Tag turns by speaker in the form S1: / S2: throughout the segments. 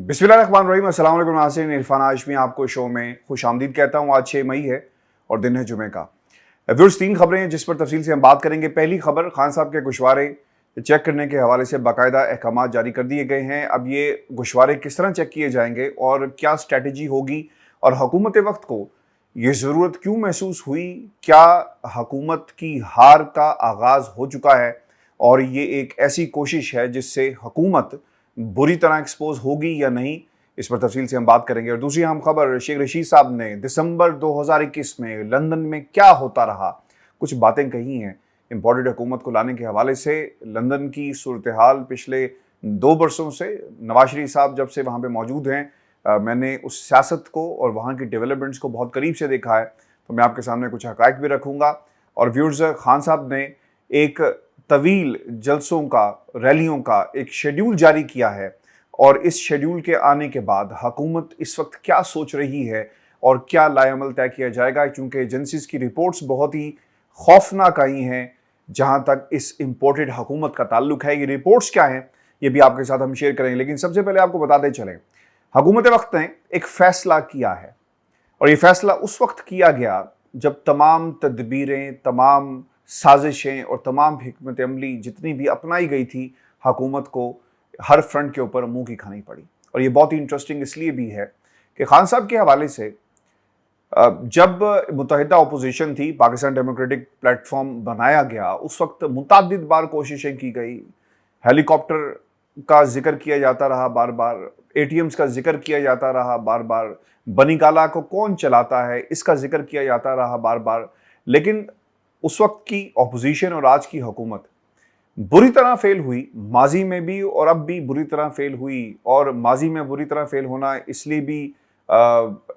S1: बिस्मिल्लाहिर्रहमानिर्रहीम। अस्सलाम वालेकुम नाज़रीन, इरफान हाशमी आपको शो में खुश आमदीद कहता हूँ। आज 6 मई है और दिन है जुमे का। व्यूअर्स, 3 खबरें हैं जिस पर तफसील से हम बात करेंगे। पहली खबर, खान साहब के गोशवारे चेक करने के हवाले से बाकायदा अहकाम जारी कर दिए गए हैं। अब ये गोशवारे किस तरह चेक किए जाएंगे और क्या स्ट्रेटजी होगी और हुकूमत वक्त को ये ज़रूरत क्यों महसूस हुई, क्या हुकूमत की हार का आगाज़ हो चुका है और ये एक ऐसी कोशिश है जिससे हुकूमत बुरी तरह एक्सपोज होगी या नहीं, इस पर तफसील से हम बात करेंगे। और दूसरी अहम खबर, शेख रशीद साहब ने दिसंबर 2021 में लंदन में क्या होता रहा, कुछ बातें कही हैं इम्पोर्टेड हुकूमत को लाने के हवाले से। लंदन की सूरत हाल पिछले 2 बरसों से, नवाज शरीफ साहब जब से वहाँ पे मौजूद हैं, मैंने उस सियासत को और वहाँ की डेवलपमेंट्स को बहुत करीब से देखा है, तो मैं आपके सामने कुछ हक़ाइक़ भी रखूँगा। और व्यूअर्स, खान साहब ने एक तवील जलसों का, रैलियों का एक शेड्यूल जारी किया है और इस शेड्यूल के आने के बाद हुकूमत इस वक्त क्या सोच रही है और क्या लाएअमल तय किया जाएगा, क्योंकि एजेंसीज की रिपोर्ट्स बहुत ही खौफनाक आई हैं जहां तक इस इम्पोर्टेड हुकूमत का ताल्लुक है। ये रिपोर्ट्स क्या हैं ये भी आपके साथ हम शेयर करेंगे, लेकिन सबसे पहले आपको बताते चलें, हुकूमत वक्त ने एक फ़ैसला किया है और ये फ़ैसला उस वक्त किया गया जब तमाम तदबीरें, तमाम साजिशें और तमाम हिकमत अमली जितनी भी अपनाई गई थी, हुकूमत को हर फ्रंट के ऊपर मुंह की खानी पड़ी। और ये बहुत ही इंटरेस्टिंग इसलिए भी है कि खान साहब के हवाले से जब मुत्तहिदा अपोजिशन थी, पाकिस्तान डेमोक्रेटिक प्लेटफॉर्म बनाया गया, उस वक्त मुतअद्दिद बार कोशिशें की गई। हेलीकॉप्टर का जिक्र किया जाता रहा बार बार, ATMs का जिक्र किया जाता रहा बार बार, बनी काला को कौन चलाता है इसका जिक्र किया जाता रहा बार बार। लेकिन उस वक्त की अपोजिशन और आज की हुकूमत बुरी तरह फेल हुई, माजी में भी और अब भी बुरी तरह फेल हुई। और माजी में बुरी तरह फेल होना इसलिए भी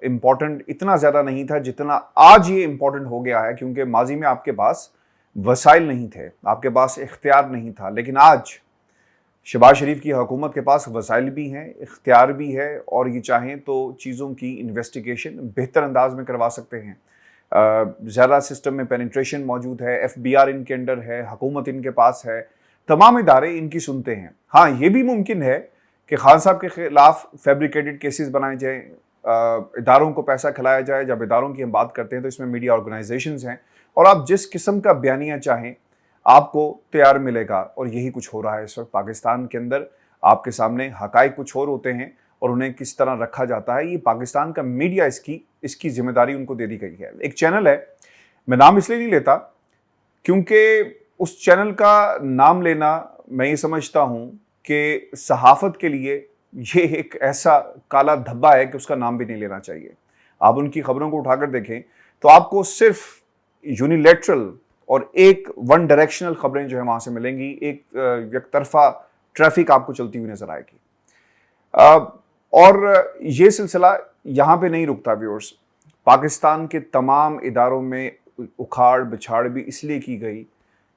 S1: इम्पॉर्टेंट इतना ज़्यादा नहीं था जितना आज ये इम्पॉर्टेंट हो गया है, क्योंकि माजी में आपके पास वसाइल नहीं थे, आपके पास इख्तियार नहीं था। लेकिन आज शहबाज शरीफ की हुकूमत के पास वसाइल भी हैं, इख्तियार भी है और ये चाहें तो चीज़ों की इन्वेस्टिगेशन बेहतर अंदाज में करवा सकते हैं। ज़्यादा सिस्टम में पेनिट्रेशन मौजूद है, FBI इनके अंडर है, हुकूमत इनके पास है, तमाम इदारे इनकी सुनते हैं। हाँ, ये भी मुमकिन है कि खान साहब के खिलाफ फैब्रिकेटेड केसेस बनाए जाएँ, इदारों को पैसा खिलाया जाए। जब इदारों की हम बात करते हैं तो इसमें मीडिया ऑर्गेनाइजेशंस हैं और आप जिस किस्म का बयानिया चाहें आपको तैयार मिलेगा। और यही कुछ हो रहा है इस वक्त पाकिस्तान के अंदर। आपके सामने हक़ाइक़ कुछ और होते हैं और उन्हें किस तरह रखा जाता है, ये पाकिस्तान का मीडिया इसकी जिम्मेदारी उनको दे दी गई है। एक चैनल है, मैं नाम इसलिए नहीं लेता क्योंकि उस चैनल का नाम लेना मैं ये समझता हूँ कि सहाफ़त के लिए ये एक ऐसा काला धब्बा है कि उसका नाम भी नहीं लेना चाहिए। आप उनकी खबरों को उठाकर देखें तो आपको सिर्फ यूनिलेटरल और एक वन डायरेक्शनल खबरें जो है वहाँ से मिलेंगी, एक तरफा ट्रैफिक आपको चलती हुई नजर आएगी। और ये सिलसिला यहाँ पे नहीं रुकता व्यूअर्स। पाकिस्तान के तमाम इदारों में उखाड़ बिछाड़ भी इसलिए की गई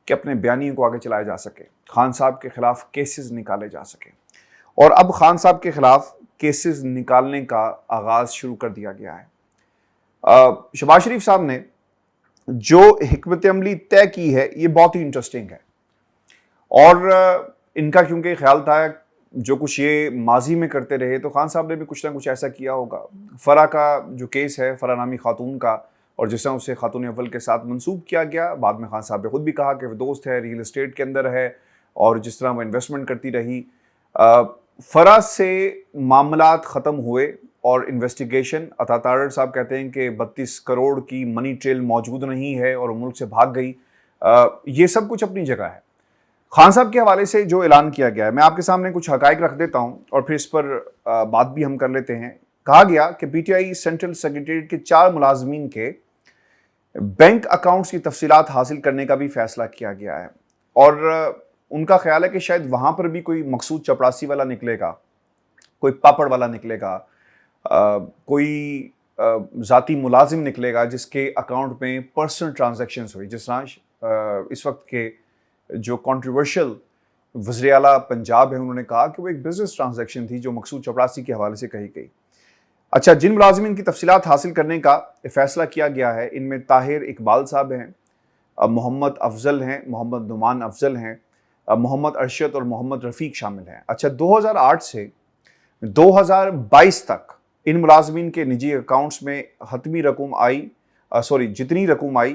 S1: कि अपने बयानियों को आगे चलाया जा सके, खान साहब के खिलाफ केसेस निकाले जा सके। और अब खान साहब के खिलाफ केसेस निकालने का आगाज़ शुरू कर दिया गया है। शहबाज शरीफ साहब ने जो हिकमत अमली तय की है ये बहुत ही इंटरेस्टिंग है और इनका क्योंकि ख्याल था जो कुछ ये माजी में करते रहे तो खान साहब ने भी कुछ ना कुछ ऐसा किया होगा। फरा का जो केस है, फरा नामी खातून का, और जिस तरह उसे खातून अव्वल के साथ मंसूब किया गया, बाद में खान साहब ने खुद भी कहा कि वो दोस्त है, रियल एस्टेट के अंदर है और जिस तरह वो इन्वेस्टमेंट करती रही, फरा से मामलात ख़त्म हुए और इन्वेस्टिगेशन, अता तारड़ साहब कहते हैं कि 32 करोड़ की मनी ट्रेल मौजूद नहीं है और मुल्क से भाग गई। ये सब कुछ अपनी जगह है। खान साहब के हवाले से जो ऐलान किया गया है, मैं आपके सामने कुछ हक़ाइक़ रख देता हूं और फिर इस पर बात भी हम कर लेते हैं। कहा गया कि PTI सेंट्रल सेक्रेटेरिएट के 4 मुलाजमीन के बैंक अकाउंट्स की तफसीलात हासिल करने का भी फैसला किया गया है और उनका ख्याल है कि शायद वहां पर भी कोई मकसूद चपरासी वाला निकलेगा, कोई पापड़ वाला निकलेगा, कोई ज़ाती मुलाजिम निकलेगा जिसके अकाउंट में पर्सनल ट्रांजैक्शंस हुई। जिस तरह इस वक्त के जो कंट्रोवर्शियल वज़ीर आला पंजाब है, उन्होंने कहा कि वो एक बिजनेस ट्रांजैक्शन थी जो मकसूद चपरासी के हवाले से कही गई। अच्छा, जिन मुलाजिमीन की तफसीलात हासिल करने का फैसला किया गया है, इनमें ताहिर इकबाल साहब हैं, मोहम्मद अफजल हैं, मोहम्मद नुमान अफजल हैं, मोहम्मद अरशद और मोहम्मद रफ़ीक शामिल हैं। अच्छा, 2008 से 2022 तक इन मुलाजमीन के निजी अकाउंट्स में हतमी रकम आई, जितनी रकम आई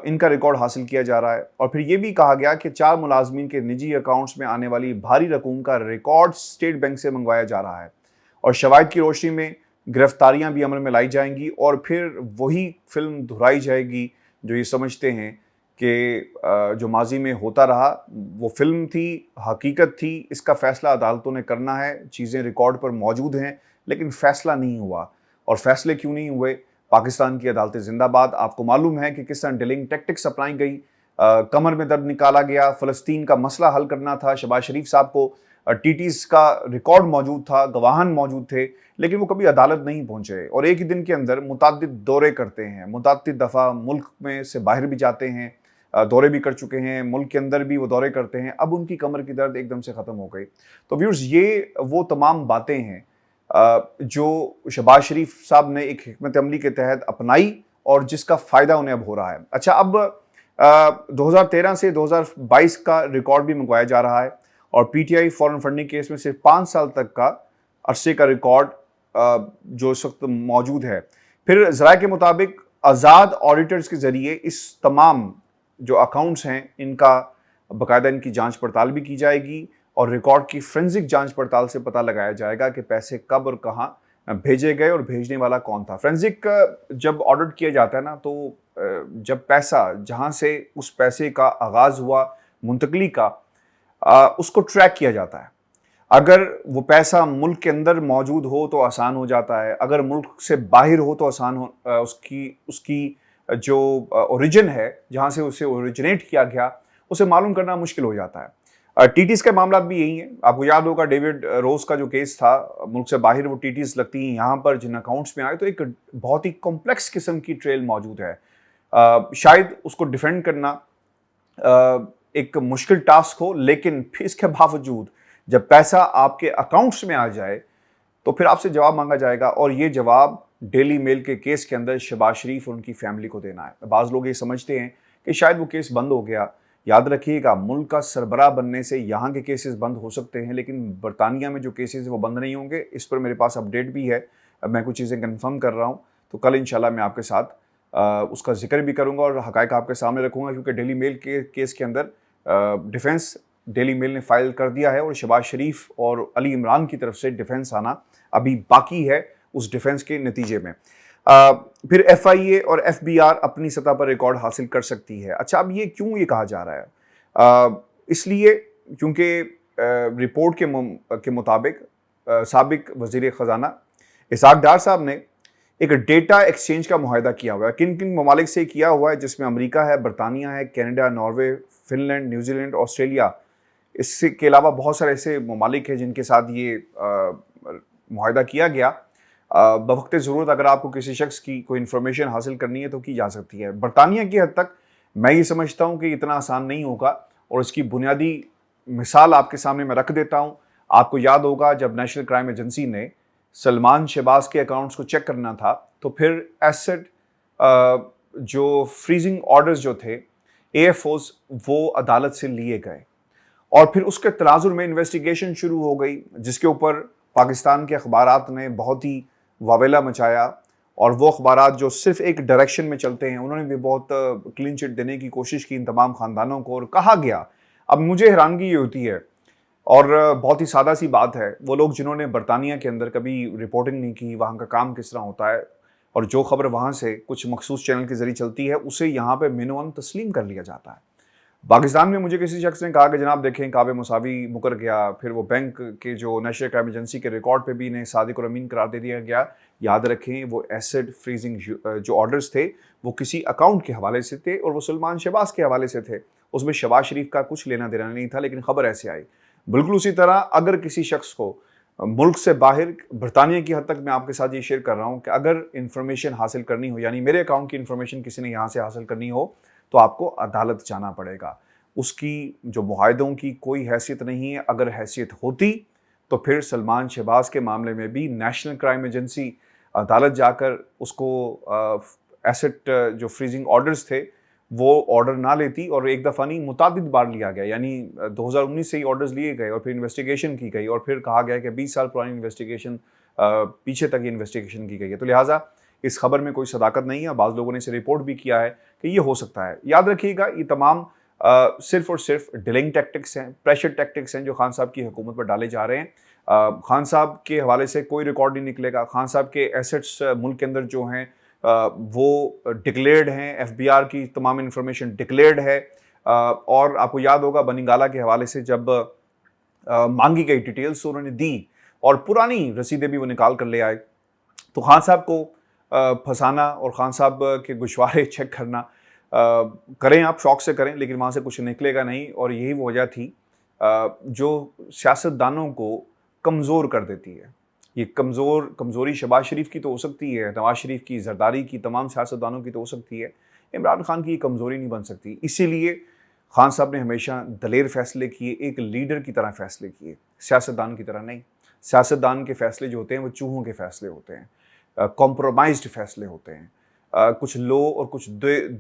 S1: इनका रिकॉर्ड हासिल किया जा रहा है। और फिर ये भी कहा गया कि 4 मुलाजमीन के निजी अकाउंट्स में आने वाली भारी रकम का रिकॉर्ड स्टेट बैंक से मंगवाया जा रहा है और शवाहिद की रोशनी में गिरफ्तारियां भी अमल में लाई जाएंगी और फिर वही फिल्म दोहराई जाएगी जो ये समझते हैं कि जो माजी में होता रहा वो फिल्म थी, हकीकत थी। इसका फैसला अदालतों ने करना है। चीज़ें रिकॉर्ड पर मौजूद हैं लेकिन फैसला नहीं हुआ। और फैसले क्यों नहीं हुए? पाकिस्तान की अदालतें जिंदाबाद। आपको मालूम है कि किस तरह डिलिंग टैक्टिक्स अपनाई गई, कमर में दर्द निकाला गया, फ़लस्तीन का मसला हल करना था। शहबाज शरीफ साहब को टीटीज़ का रिकॉर्ड मौजूद था, गवाहान मौजूद थे, लेकिन वो कभी अदालत नहीं पहुंचे और एक ही दिन के अंदर मुतअद्दिद दौरे करते हैं, मुतअद्दिद दफ़ा मुल्क में से बाहर भी जाते हैं, दौरे भी कर चुके हैं, मुल्क के अंदर भी वो दौरे करते हैं। अब उनकी कमर की दर्द एकदम से ख़त्म हो गई। तो व्यूअर्स, ये वो तमाम बातें हैं जो शहबाज शरीफ साहब ने एक हिकमत अमली के तहत अपनाई और जिसका फ़ायदा उन्हें अब हो रहा है। अच्छा, अब 2013 से 2022 का रिकॉर्ड भी मंगवाया जा रहा है और पीटीआई फॉरेन फंडिंग केस में सिर्फ 5 साल तक का अरसे का रिकॉर्ड जो इस वक्त मौजूद है। फिर ज़राए के मुताबिक आज़ाद ऑडिटर्स के ज़रिए इस तमाम जो अकाउंट्स हैं इनका बाकायदा इनकी जांच पड़ताल भी की जाएगी और रिकॉर्ड की फोरेंसिक जांच पड़ताल से पता लगाया जाएगा कि पैसे कब और कहाँ भेजे गए और भेजने वाला कौन था। फोरेंसिक जब ऑडिट किया जाता है ना, तो जब पैसा जहाँ से उस पैसे का आगाज़ हुआ, मुंतकली का, उसको ट्रैक किया जाता है। अगर वो पैसा मुल्क के अंदर मौजूद हो तो आसान हो जाता है, अगर मुल्क से बाहर हो तो आसान हो, उसकी जो ओरिजिन है, जहाँ से उसे ओरिजिनेट किया गया, उसे मालूम करना मुश्किल हो जाता है। टीटीज़ के मामला भी यही है। आपको याद होगा डेविड रोज का जो केस था, मुल्क से बाहर वो टीटीज़ लगती हैं यहाँ पर जिन अकाउंट्स में आए, तो एक बहुत ही कॉम्प्लेक्स किस्म की ट्रेल मौजूद है। शायद उसको डिफेंड करना एक मुश्किल टास्क हो, लेकिन फिर इसके बावजूद जब पैसा आपके अकाउंट्स में आ जाए तो फिर आपसे जवाब मांगा जाएगा और ये जवाब डेली मेल के केस के अंदर शहबाज शरीफ और उनकी फैमिली को देना है। बाज़ लोग ये समझते हैं कि शायद वो केस बंद हो गया। याद रखिएगा, मुल्क का सरबराह बनने से यहाँ के केसेस बंद हो सकते हैं, लेकिन बरतानिया में जो केसेस हैं वो बंद नहीं होंगे। इस पर मेरे पास अपडेट भी है, मैं कुछ चीज़ें कंफर्म कर रहा हूँ, तो कल इंशाल्लाह मैं आपके साथ उसका जिक्र भी करूँगा और हक़ाइक़ आपके सामने रखूँगा, क्योंकि डेली मेल के केस के अंदर डिफेंस डेली मेल ने फाइल कर दिया है और शहबाज शरीफ और अली इमरान की तरफ से डिफेंस आना अभी बाकी है उस डिफेंस के नतीजे में। फिर एफआईए और एफबीआर अपनी सतह पर रिकॉर्ड हासिल कर सकती है। अच्छा, अब ये क्यों ये कहा जा रहा है? इसलिए क्योंकि रिपोर्ट के मुताबिक साबिक वज़ीर ख़ज़ाना इसहाक़ डार साहब ने एक डेटा एक्सचेंज का मुआहदा किया हुआ है। किन किन ममालिक से किया हुआ है? जिसमें अमेरिका है, बरतानिया है, Canada, Norway, Finland, New Zealand, Australia. इससे के अलावा बहुत सारे ऐसे ममालिक हैं जिनके साथ ये मुआहदा किया गया। बवक्त ज़रूरत अगर आपको किसी शख्स की कोई इन्फॉर्मेशन हासिल करनी है तो की जा सकती है। बरतानिया की हद तक मैं ये समझता हूँ कि इतना आसान नहीं होगा और इसकी बुनियादी मिसाल आपके सामने मैं रख देता हूँ। आपको याद होगा जब नेशनल क्राइम एजेंसी ने सलमान शहबाज के अकाउंट्स को चेक करना था, तो फिर एसेट जो फ्रीजिंग ऑर्डर्स जो थे एएफओस वो अदालत से लिए गए और फिर उसके तनाजुर में इन्वेस्टिगेशन शुरू हो गई, जिसके ऊपर पाकिस्तान के अखबारात ने बहुत ही वावेला मचाया और वो अखबारात जो सिर्फ एक डायरेक्शन में चलते हैं उन्होंने भी बहुत क्लीन चिट देने की कोशिश की इन तमाम ख़ानदानों को। और कहा गया, अब मुझे हैरानगी ये होती है और बहुत ही सादा सी बात है, वो लोग जिन्होंने बरतानिया के अंदर कभी रिपोर्टिंग नहीं की, वहाँ का काम किस तरह होता है और जो खबर वहाँ से कुछ मखसूस चैनल के ज़रिए चलती है उसे यहाँ पर मिनोअन तस्लीम कर लिया जाता है। पाकिस्तान में मुझे किसी शख्स ने कहा कि जनाब देखें, कावे मुसावी मुकर गया, फिर वो बैंक के जो नेशनल क्राइम एजेंसी के रिकॉर्ड पे भी इन्हें सादिक और अमीन करार दे दिया गया। याद रखें, वो एसेट फ्रीजिंग जो ऑर्डर्स थे वो किसी अकाउंट के हवाले से थे और वो सलमान शहबाज के हवाले से थे, उसमें शहबाज शरीफ का कुछ लेना देना नहीं था, लेकिन खबर ऐसे आई। बिल्कुल उसी तरह अगर किसी शख्स को मुल्क से बाहर, बरतानिया की हद तक मैं आपके साथ ये शेयर कर रहा हूँ कि अगर इन्फॉर्मेशन हासिल करनी हो, यानी मेरे अकाउंट की इन्फॉर्मेशन किसी ने यहाँ से हासिल करनी हो, तो आपको अदालत जाना पड़ेगा। उसकी जो मुआहदों की कोई हैसियत नहीं है। अगर हैसियत होती तो फिर सलमान शहबाज के मामले में भी नेशनल क्राइम एजेंसी अदालत जाकर उसको एसेट जो फ्रीजिंग ऑर्डर्स थे وہ آرڈر نہ لیتی اور ایک دفعہ نہیں متعدد بار لیا گیا، یعنی 2019 سے ہی آرڈرز لیے گئے اور پھر انویسٹیگیشن کی گئی اور پھر کہا گیا کہ 20 سال پرانی انویسٹیگیشن پیچھے تک یہ انویسٹیگیشن کی گئی ہے، تو لہٰذا اس خبر میں کوئی صداقت نہیں ہے۔ بعض لوگوں نے اسے رپورٹ بھی کیا ہے کہ یہ ہو سکتا ہے۔ یاد رکھیے گا یہ تمام صرف اور صرف ڈیلنگ ٹیکٹکس ہیں، پریشر ٹیکٹکس ہیں جو خان صاحب کی حکومت پر ڈالے جا رہے ہیں۔ خان صاحب کے حوالے سے کوئی ریکارڈ نہیں نکلے گا، خان صاحب کے ایسٹس ملک کے اندر جو ہیں وہ ڈکلیئرڈ ہیں، ایف بی آر کی تمام انفارمیشن ڈکلیئرڈ ہے، اور آپ کو یاد ہوگا بنی گالا کے حوالے سے جب مانگی گئی ڈیٹیلز تو انہوں نے دی اور پرانی رسیدیں بھی وہ نکال کر لے آئے۔ تو خان صاحب کو پھنسانا اور خان صاحب کے گوشوارے چیک کرنا کریں، آپ شوق سے کریں، لیکن وہاں سے کچھ نکلے گا نہیں، اور یہی وجہ تھی جو سیاستدانوں کو کمزور کر دیتی ہے۔ یہ کمزوری شہباز شریف کی تو ہو سکتی ہے، نواز شریف کی، زرداری کی، تمام سیاستدانوں کی تو ہو سکتی ہے، عمران خان کی یہ کمزوری نہیں بن سکتی۔ اسی لیے خان صاحب نے ہمیشہ دلیر فیصلے کیے، ایک لیڈر کی طرح فیصلے کیے، سیاستدان کی طرح نہیں۔ سیاستدان کے فیصلے جو ہوتے ہیں وہ چوہوں کے فیصلے ہوتے ہیں، کمپرومائزڈ فیصلے ہوتے ہیں، کچھ لو اور کچھ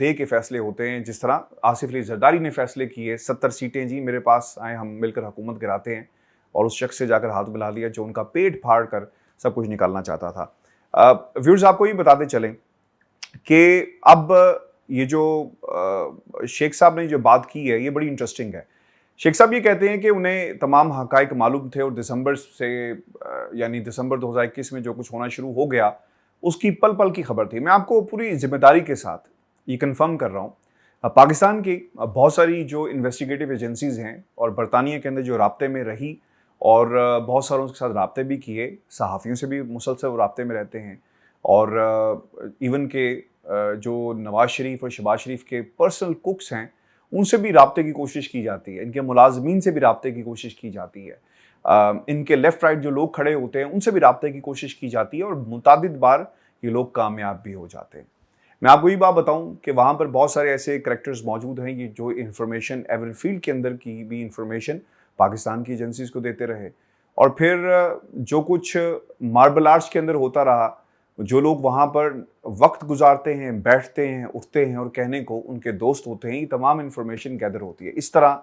S1: دے کے فیصلے ہوتے ہیں، جس طرح آصف علی زرداری نے فیصلے کیے 70 سیٹیں جی میرے پاس آئیں، ہم مل کر حکومت گراتے ہیں، اور اس شخص سے جا کر ہاتھ ملا لیا جو ان کا پیٹ پھاڑ کر سب کچھ نکالنا چاہتا تھا۔ ویورز آپ کو یہ بتاتے چلیں کہ اب یہ جو شیخ صاحب نے جو بات کی ہے یہ بڑی انٹرسٹنگ ہے۔ شیخ صاحب یہ کہتے ہیں کہ انہیں تمام حقائق معلوم تھے اور دسمبر سے یعنی دسمبر 2021 میں جو کچھ ہونا شروع ہو گیا اس کی پل پل کی خبر تھی۔ میں آپ کو پوری ذمہ داری کے ساتھ یہ کنفرم کر رہا ہوں، پاکستان کی بہت ساری جو انویسٹیگیٹو ایجنسیز ہیں اور برطانیہ کے اندر جو رابطے میں رہی اور بہت ساروں کے ساتھ رابطے بھی کیے، صحافیوں سے بھی مسلسل رابطے میں رہتے ہیں، اور ایون کہ جو نواز شریف اور شہباز شریف کے پرسنل کوکس ہیں ان سے بھی رابطے کی کوشش کی جاتی ہے، ان کے ملازمین سے بھی رابطے کی کوشش کی جاتی ہے، ان کے لیفٹ رائٹ جو لوگ کھڑے ہوتے ہیں ان سے بھی رابطے کی کوشش کی جاتی ہے، اور متعدد بار یہ لوگ کامیاب بھی ہو جاتے ہیں۔ میں آپ کو یہ بات بتاؤں کہ وہاں پر بہت سارے ایسے کریکٹرز موجود ہیں یہ جو انفارمیشن ایون فیلڈ کے اندر کی بھی انفارمیشن پاکستان کی ایجنسیز کو دیتے رہے، اور پھر جو کچھ ماربل آرٹس کے اندر ہوتا رہا، جو لوگ وہاں پر وقت گزارتے ہیں، بیٹھتے ہیں، اٹھتے ہیں اور کہنے کو ان کے دوست ہوتے ہیں، یہ تمام انفارمیشن گیدر ہوتی ہے۔ اس طرح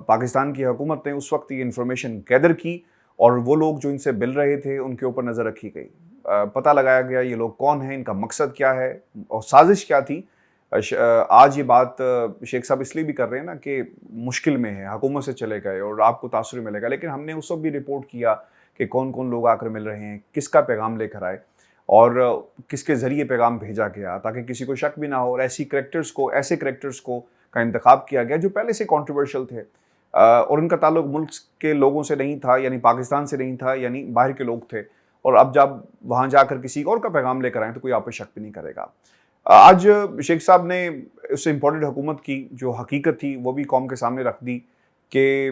S1: پاکستان کی حکومت نے اس وقت یہ انفارمیشن گیدر کی اور وہ لوگ جو ان سے مل رہے تھے ان کے اوپر نظر رکھی گئی، پتہ لگایا گیا یہ لوگ کون ہیں، ان کا مقصد کیا ہے اور سازش کیا تھی۔ آج یہ بات شیخ صاحب اس لیے بھی کر رہے ہیں نا کہ مشکل میں ہے، حکومت سے چلے گئے اور آپ کو تاثر ملے گا، لیکن ہم نے اس وقت بھی رپورٹ کیا کہ کون کون لوگ آ کر مل رہے ہیں، کس کا پیغام لے کر آئے اور کس کے ذریعے پیغام بھیجا گیا، تاکہ کسی کو شک بھی نہ ہو، اور ایسے کریکٹرز کو کا انتخاب کیا گیا جو پہلے سے کنٹروورشل تھے اور ان کا تعلق ملک کے لوگوں سے نہیں تھا، یعنی پاکستان سے نہیں تھا، یعنی باہر کے لوگ تھے، اور اب جب وہاں جا کر کسی اور کا پیغام لے کر آئیں تو کوئی آپ پہ شک بھی نہیں کرے گا۔ آج شیخ صاحب نے اس سے امپورٹنٹ حکومت کی جو حقیقت تھی وہ بھی قوم کے سامنے رکھ دی کہ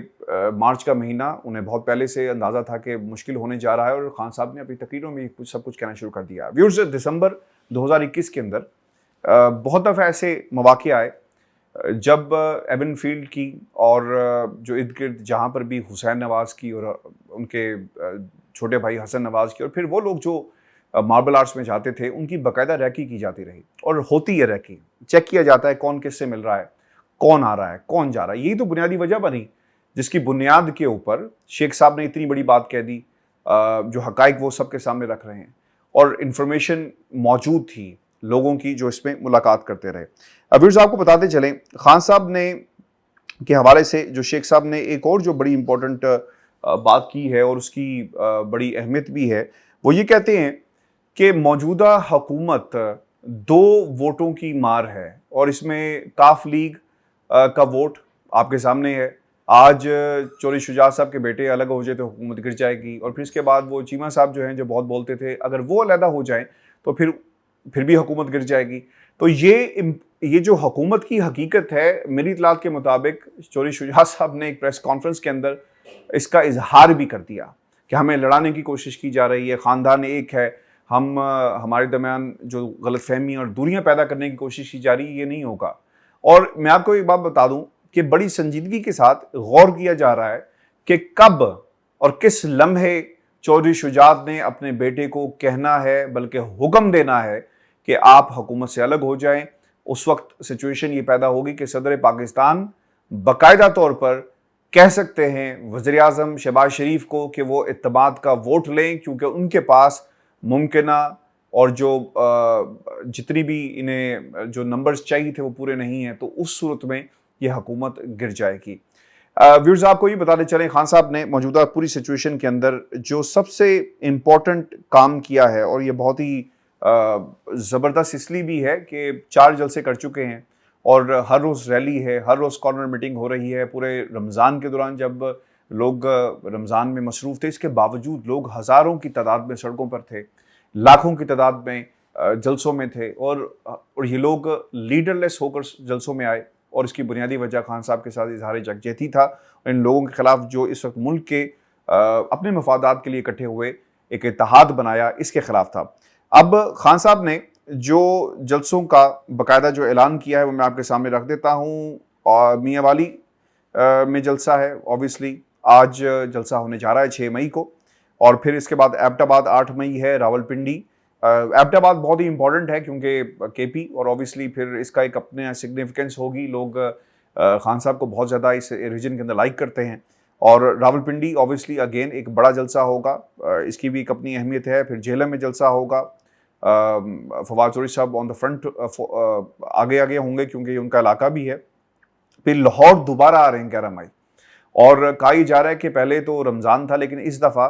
S1: مارچ کا مہینہ انہیں بہت پہلے سے اندازہ تھا کہ مشکل ہونے جا رہا ہے، اور خان صاحب نے اپنی تقریروں میں سب کچھ کہنا شروع کر دیا۔ ویورز، دسمبر 2021 کے اندر بہت دفعہ ایسے مواقع آئے جب ایون فیلڈ کی اور جو ارد گرد جہاں پر بھی حسین نواز کی اور ان کے چھوٹے بھائی حسن نواز کی اور پھر وہ لوگ جو ماربل آرٹس میں جاتے تھے ان کی باقاعدہ ریکی کی جاتی رہی، اور ہوتی ہے ریکی، چیک کیا جاتا ہے کون کس سے مل رہا ہے، کون آ رہا ہے، کون جا رہا ہے۔ یہی تو بنیادی وجہ بنی جس کی بنیاد کے اوپر شیخ صاحب نے اتنی بڑی بات کہہ دی، جو حقائق وہ سب کے سامنے رکھ رہے ہیں، اور انفارمیشن موجود تھی لوگوں کی جو اس میں ملاقات کرتے رہے۔ ویورز، آپ کو بتاتے چلیں خان صاحب نے کے حوالے سے جو شیخ صاحب نے ایک اور جو بڑی امپورٹنٹ بات کی ہے اور اس کی بڑی اہمیت بھی ہے، وہ یہ کہتے ہیں کہ موجودہ حکومت 2 ووٹوں کی مار ہے، اور اس میں کاف لیگ کا ووٹ آپ کے سامنے ہے۔ آج چوری شجاعت صاحب کے بیٹے الگ ہو جائے تو حکومت گر جائے گی، اور پھر اس کے بعد وہ چیمہ صاحب جو ہیں جو بہت بولتے تھے اگر وہ علیحدہ ہو جائیں تو پھر بھی حکومت گر جائے گی۔ تو یہ جو حکومت کی حقیقت ہے، میری اطلاعات کے مطابق چوری شجاعت صاحب نے ایک پریس کانفرنس کے اندر اس کا اظہار بھی کر دیا کہ ہمیں لڑانے کی کوشش کی جا رہی ہے، خاندان ایک ہے، ہمارے درمیان جو غلط فہمی اور دوریاں پیدا کرنے کی کوشش کی جا رہی ہے یہ نہیں ہوگا۔ اور میں آپ کو ایک بات بتا دوں کہ بڑی سنجیدگی کے ساتھ غور کیا جا رہا ہے کہ کب اور کس لمحے چوہدری شجاعت نے اپنے بیٹے کو کہنا ہے بلکہ حکم دینا ہے کہ آپ حکومت سے الگ ہو جائیں، उस वक्त सिचुएशन ये पैदा होगी कि सदर पाकिस्तान बाकायदा तौर पर कह सकते हैं वज़ीर आज़म शहबाज शरीफ को कि वो इत्तेमाद का वोट लें, क्योंकि उनके पास मुमकिना और जो जितनी भी इन्हें जो नंबर्स चाहिए थे वो पूरे नहीं हैं, तो उस सूरत में ये हुकूमत गिर जाएगी। व्यूअर्स, आपको ये बताते चलें, खान साहब ने मौजूदा पूरी सिचुएशन के अंदर जो सबसे इम्पोर्टेंट काम किया है, और ये बहुत ही ज़बरदस्त इसलिए भी है कि 4 जलसे कर चुके हैं और हर रोज़ रैली है, हर रोज़ कॉर्नर मीटिंग हो रही है। पूरे रमज़ान के दौरान जब लोग रमज़ान में मसरूफ़ थे, इसके बावजूद लोग हज़ारों की तादाद में सड़कों पर थे, लाखों की तादाद में जलसों में थे, और ये लोग लीडरलेस होकर जलसों में आए। और इसकी बुनियादी वजह खान साहब के साथ इजहार यकजहती था, और इन लोगों के ख़िलाफ़ जो इस वक्त मुल्क के अपने मफादात के लिए इकट्ठे हुए एक इत्तेहाद बनाया, इसके ख़िलाफ़ था। अब खान साहब ने जो जलसों का बाकायदा जो ऐलान किया है वो मैं आपके सामने रख देता हूँ। और मियाँ वाली में जलसा है, ऑब्वियसली आज जलसा होने जा रहा है 6 मई को, और फिर इसके बाद एबटाबाद 8 मई है, रावलपिंडी। एबटाबाद बहुत ही इंपॉर्टेंट है क्योंकि केपी, और ऑब्वियसली फिर इसका एक अपने सिग्निफिकेंस होगी। लोग खान साहब को बहुत ज़्यादा इस रीजन के अंदर लाइक करते हैं। और रावलपिंडी ऑब्वियसली अगेन एक बड़ा जलसा होगा, इसकी भी एक अपनी अहमियत है। फिर झेलम में जलसा होगा, फवाद चौधरी साहब ऑन द फ्रंट आगे आगे होंगे क्योंकि उनका इलाका भी है। फिर लाहौर दोबारा आ रहे हैं 11 मई, और कहा जा रहा है कि पहले तो रमज़ान था, लेकिन इस दफ़ा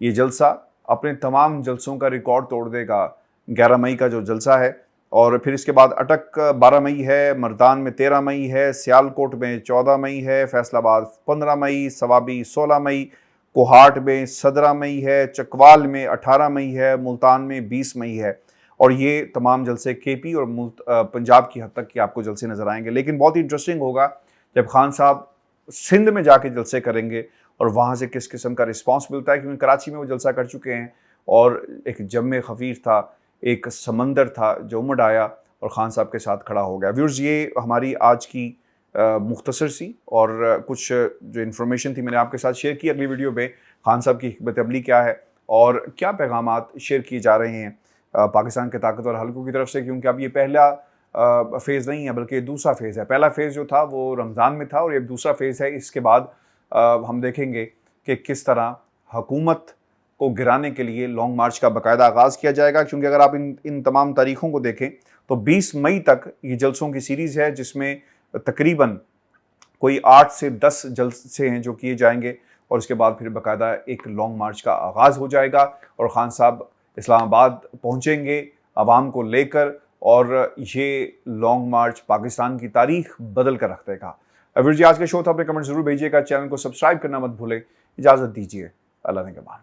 S1: ये जलसा अपने तमाम जलसों का रिकॉर्ड तोड़ देगा। 11 मई का जो जलसा है, और फिर इसके बाद अटक 12 मई है, मर्दान में 13 मई है, सियालकोट में 14 मई है, फैसलाबाद 15 मई, सवाबी 16 मई, कोहाट में 17 मई है, चकवाल में 18 मई है, मुल्तान में 20 मई है। और ये तमाम जलसे केपी और पंजाब की हद तक के आपको जलसे नज़र आएंगे। लेकिन बहुत ही इंटरेस्टिंग होगा जब खान साहब सिंध में जाके जलसे करेंगे और वहाँ से किस किस्म का रिस्पांस मिलता है, क्योंकि कराची में वो जलसा कर चुके हैं और एक जम खफीर था, एक समंदर था जो उमड़ आया और खान साहब के साथ खड़ा हो गया। व्यूअर्स, ये हमारी आज की मुख्तसर सी और कुछ जो इन्फॉर्मेशन थी मैंने आपके साथ शेयर की। अगली वीडियो में खान साहब की हिकमत अमली क्या है और क्या पैगामात शेयर किए जा रहे हैं पाकिस्तान के ताकतवर हलकों की तरफ से, क्योंकि अब ये पहला फ़ेज़ नहीं है बल्कि दूसरा फ़ेज़ है। पहला फ़ेज़ जो था वो रमज़ान में था और ये दूसरा फ़ेज़ है। इसके बाद हम देखेंगे कि किस तरह हुकूमत को गिराने के लिए लॉन्ग मार्च का बाकायदा आगाज़ किया जाएगा, क्योंकि अगर आप इन तमाम तारीख़ों को देखें तो 20 मई तक ये जलसों की सीरीज़ है, जिसमें तकरीबन कोई 8 से 10 जलसे हैं जो किए जाएंगे, और उसके बाद फिर बाकायदा एक लॉन्ग मार्च का आगाज़ हो जाएगा और ख़ान साहब इस्लामाबाद पहुँचेंगे आवाम को लेकर, और ये लॉन्ग मार्च पाकिस्तान की तारीख बदल कर रख देगा। अगर जी आज का शो था, अपने कमेंट ज़रूर भेजिएगा, चैनल को सब्सक्राइब करना मत भूलें। इजाज़त दीजिए, अल्लाह ने के बाद।